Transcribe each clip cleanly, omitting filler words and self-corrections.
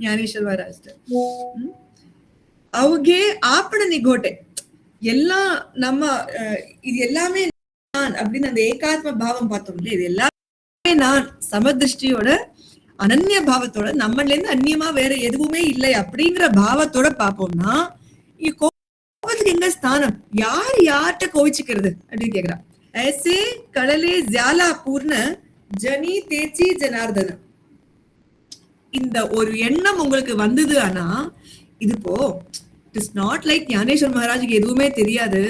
ಜ್ಞಾನೇಶ್ವರ ಮಹಾರಾಜ್ ಅವ್ಗೆ ಆಪಣ ನಿಗೋಟೆ எல்லா நம்ம இது எல்லாமே நான் அப்படின்னு அந்த ஏகாத்ம பாவம் பார்த்தோம் இல்லையா, இது எல்லாமே நான் சமதிருஷ்டியோட அனன்ய பாவத்தோட நம்மள இருந்து அந்நியமா வேற எதுவுமே இல்லை அப்படிங்கிற பாவத்தோட பார்ப்போம்னா கோபத்துக்கு எங்க ஸ்தானம், யார் யார்கிட்ட கோவிச்சுக்கிறது அப்படின்னு கேக்குறா. ऐसे கடலே ஜாலா பூர்ண ஜனி தேச்சி ஜனார்தன. இந்த ஒரு எண்ணம் உங்களுக்கு வந்தது, ஆனா இது போ it is not like Dnyaneshwar மகாராஜுக்கு எதுவுமே தெரியாது,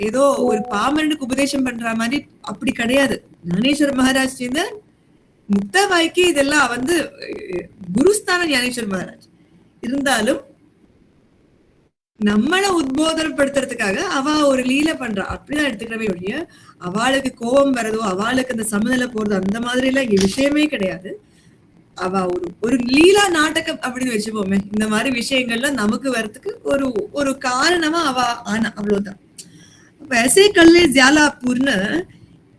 ஏதோ ஒரு பாமரனுக்கு உபதேசம் பண்ற மாதிரி அப்படி கிடையாது. ஞானேஸ்வர் மகாராஜ் சேர்ந்த முக்த வாய்க்கு இதெல்லாம் வந்து குருஸ்தானம் ஞானேஸ்வர் மகாராஜ் இருந்தாலும் நம்மளை உத்போதனப்படுத்துறதுக்காக அவ ஒரு லீலை பண்றா அப்படிதான் எடுத்துக்கிறவே ஒழிய அவளுக்கு கோபம் வரதோ அவளுக்கு அந்த சமநிலை போறதோ அந்த மாதிரி எல்லாம் இங்க விஷயமே கிடையாது. அவ ஒரு லீலா நாடகம் அப்படின்னு வச்சுப்போமே, இந்த மாதிரி விஷயங்கள்லாம் நமக்கு வர்றதுக்கு ஒரு காரணமா அவ ஆனா அவ்வளவுதான். வயசே கல்லே ஜாலாப்பூர்னு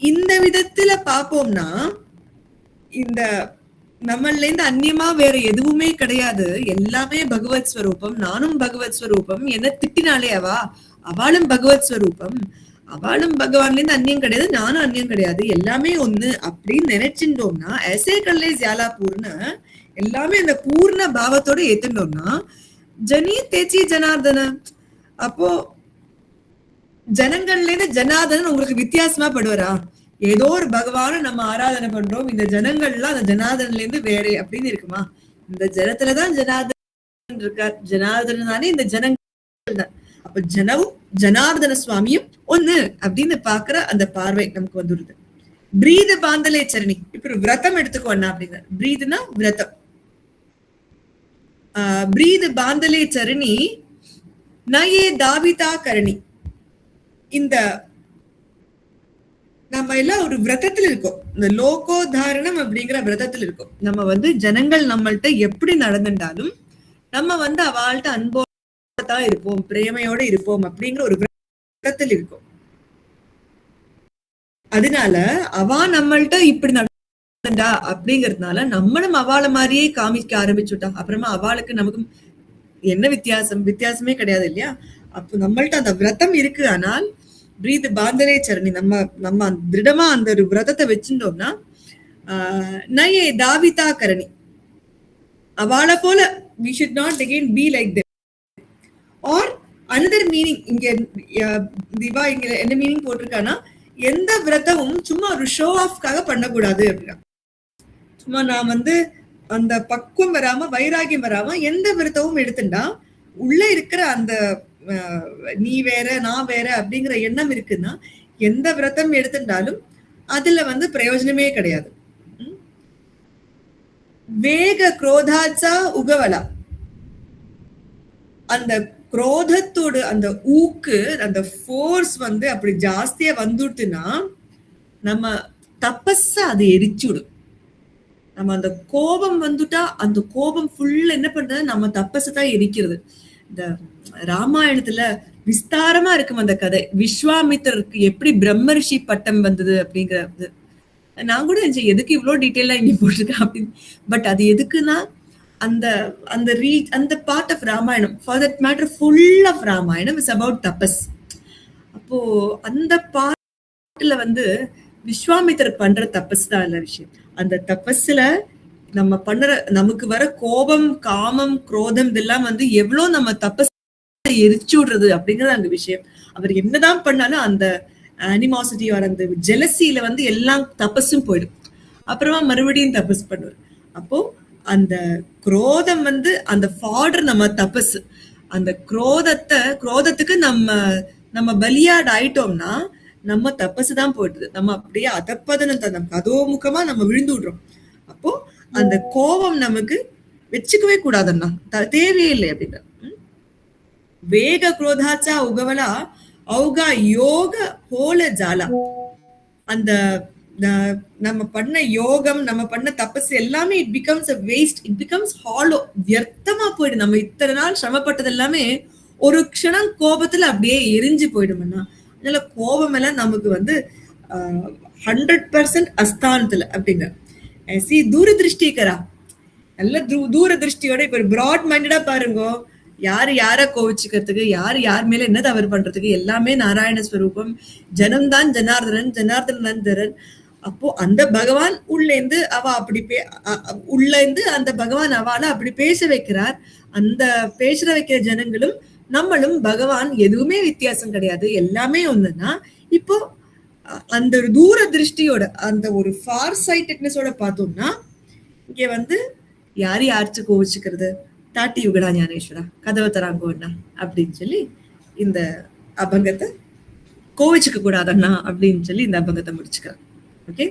இந்த விதத்துல பாப்போம்னா இந்த நம்மள இருந்து அந்நியமா வேற எதுவுமே கிடையாது, எல்லாமே பகவத் ஸ்வரூபம், நானும் பகவத் ஸ்வரூபம். என்ன திட்டினாலே அவளும் பகவத் ஸ்வரூபம், அவளும் பகவான்ல இருந்து அந்நியம் கிடையாது, நானும் அந்நியம் கிடையாது, எல்லாமே ஒண்ணு அப்படின்னு நினைச்சுட்டோம்னா ऐसे கல்லே ஜாலாப்பூர்னு எல்லாமே அந்த பூர்ண பாவத்தோட ஏத்துட்டோம்னா ஜனி தேச்சி ஜனார்தன. அப்போ ஜனங்கள்ல இருந்து ஜனார்தனன் உங்களுக்கு வித்தியாசமா படுவாரா? ஏதோ ஒரு பகவான நம்ம ஆராதனை பண்றோம், இந்த ஜனங்கள்லாம் அந்த ஜனார்தன்ல இருந்து வேற அப்படின்னு இருக்குமா? இந்த ஜனத்துலதான் ஜனார்தன் இருக்கார், ஜனார்தன் தானே இந்த ஜனங்கள் தான். அப்ப ஜனவும் ஜனார்தன சுவாமியும் ஒண்ணு அப்படின்னு பாக்குற அந்த பார்வை நமக்கு வந்துடுது. பிரீத பாந்தலே சரணி. இப்ப ஒரு விரதம் எடுத்துக்கோண்ணா அப்படிங்கிற. பிரீதுனா விரதம். பிரீத பாந்தலே சரணி நயே தாவிதா கரணி. இந்த நம்ம எல்லாம் ஒரு விரதத்துல இருக்கோம், இந்த லோகோதாரணம் அப்படிங்கிற விரதத்துல இருக்கோம். நம்ம வந்து ஜனங்கள் நம்மள்ட்ட எப்படி நடந்துட்டாலும் நம்ம வந்து அவள்கிட்ட அன்போதான் இருப்போம், பிரேமையோட இருப்போம் அப்படிங்கிற ஒரு விரதத்தில் இருக்கும். அதனால அவ நம்மள்ட்ட இப்படி நடந்துட்டா அப்படிங்கறதுனால நம்மளும் அவளை மாதிரியே காமிக்க ஆரம்பிச்சுட்டா. அப்புறமா அவளுக்கு நமக்கும் என்ன வித்தியாசமே கிடையாது இல்லையா? அப்போ நம்மள்ட்ட அந்த விரதம் இருக்கு. ஆனால் பிரீத் பாந்தலே சரணி நம்ம திருடமா அந்த ஒரு விரதத்தை வச்சுட்டோம்னா நயே தாவிதா கரணி, அவளை போல we should not again be like them. or another meaning இங்க திவா இங்க என்ன மீனிங் போட்டிருக்கானா, எந்த விரதமும் சும்மா ஒரு ஷோ ஆஃப்காக பண்ணக்கூடாது அப்படின்னா. சும்மா நான் வந்து அந்த பக்குவம் வராம வைராகியம் வராம எந்த விரதமும் எடுத்துட்டா உள்ள இருக்கிற அந்த நீ வேற நான் வேற அப்படிங்கிற எண்ணம் இருக்குன்னா எந்த விரதம் எடுத்துட்டாலும் அதுல வந்து பிரயோஜனமே கிடையாது. வேக குரோதாச்சா உகவலா. அந்த குரோதத்தோடு அந்த ஊக்கு அந்த ஃபோர்ஸ் வந்து அப்படி ஜாஸ்தியா வந்துட்டுன்னா நம்ம தபஸ அது எரிச்சுடும். நம்ம அந்த கோபம் வந்துட்டா அந்த கோபம் ஃபுல்லா என்ன பண்றது, நம்ம தபஸை தான் எரிக்கிறது. இந்த ராமாயணத்துல விஸ்தாரமா இருக்கும் அந்த கதை, விஸ்வாமித்திரருக்கு எப்படி பிரம்மரிஷி பட்டம் வந்தது அப்படிங்கிறது. நான் கூட எதுக்கு இவ்வளவு டீட்டெயிலா இங்க போட்டிருக்கேன் அப்படின்னு. பட் அது எதுக்குன்னா அந்த அந்த part of Ramayanam, for that matter full of Ramayanam is about tapas. அப்போ அந்த பார்ட்ல வந்து விஸ்வாமித்திரர் பண்ற தபஸ் தான் இல்ல விஷயம். அந்த தபஸ்ல நம்ம பண்ற நமக்கு வர கோபம் காமம் குரோதம் இதெல்லாம் வந்து எவ்வளவு நம்ம தபஸ் எரிச்சு விடுறது அப்படிங்கறது அந்த விஷயம். அவர் என்னதான் பண்ணாலும் அந்த அனிமாசிட்டி வர அந்த ஜெலசியில வந்து எல்லாம் தபஸும் போயிடும். அப்புறமா மறுபடியும் தபஸ் பண்ணுவார். அப்போ அந்த குரோதம் வந்து அந்த ஃபாடர் நம்ம தபஸ். அந்த குரோதத்துக்கு நம்ம பலியாட் ஆயிட்டோம்னா நம்ம தபஸ் தான் போயிடுது. நம்ம அப்படியே அதப்பதனத்தை நம்ம அதோமுகமா நம்ம விழுந்து விடுறோம். அப்போ அந்த கோபம் நமக்கு வச்சுக்கவே கூடாதுன்னா தேவையே இல்லை அப்படின்ற. வேக குரோதாச்சா உகவலா அவுகா யோக போல ஜாலா. அந்த நம்ம பண்ண யோகம் நம்ம பண்ண தபஸ் எல்லாமே it becomes a waste, it becomes hollow, வியர்த்தமா போயிடும். நம்ம இத்தனை நாள் சிரமப்பட்டது எல்லாமே ஒரு க்ஷணம் கோபத்துல அப்படியே எரிஞ்சு போயிடும்னா. அதனால கோபம் எல்லாம் நமக்கு வந்து 100% அஸ்தானத்துல அப்படிங்க. தூர திருஷ்டி கரா. நல்ல தூர திருஷ்டியோட இப்ப பிராட் மைண்டடா பாருங்க. யாரு யார கோவிச்சுக்கிறதுக்கு, யாரு யார் மேல என்ன தவறு பண்றதுக்கு, எல்லாமே நாராயண ஸ்வரூபம். ஜனம்தான் ஜனார்தனன், ஜனார்தனன் தரன். அப்போ அந்த பகவான் உள்ளேந்து அவ அப்படி உள்ளேந்து அந்த பகவான் அவளை அப்படி பேச வைக்கிறார். அந்த பேசுற வைக்கிற ஜனங்களும் நம்மளும் பகவான் எதுவுமே வித்தியாசம் கிடையாது, எல்லாமே ஒண்ணுன்னா. இப்போ அந்த ஒரு தூர திருஷ்டியோட அந்த ஒரு ஃபார் சைட்டட்னஸோட பார்த்தோம்னா இங்க வந்து யாரு யாருக்கு கோவிச்சுக்கிறது, தாட்டி யுகடா ஞானேஸ்வரா கதவை தராங்கோண்ணா அப்படின்னு சொல்லி இந்த அபங்கத்தை கோவிச்சுக்க கூடாதண்ணா அப்படின்னு சொல்லி இந்த அபங்கத்தை முடிச்சுக்கிறேன். ஓகே.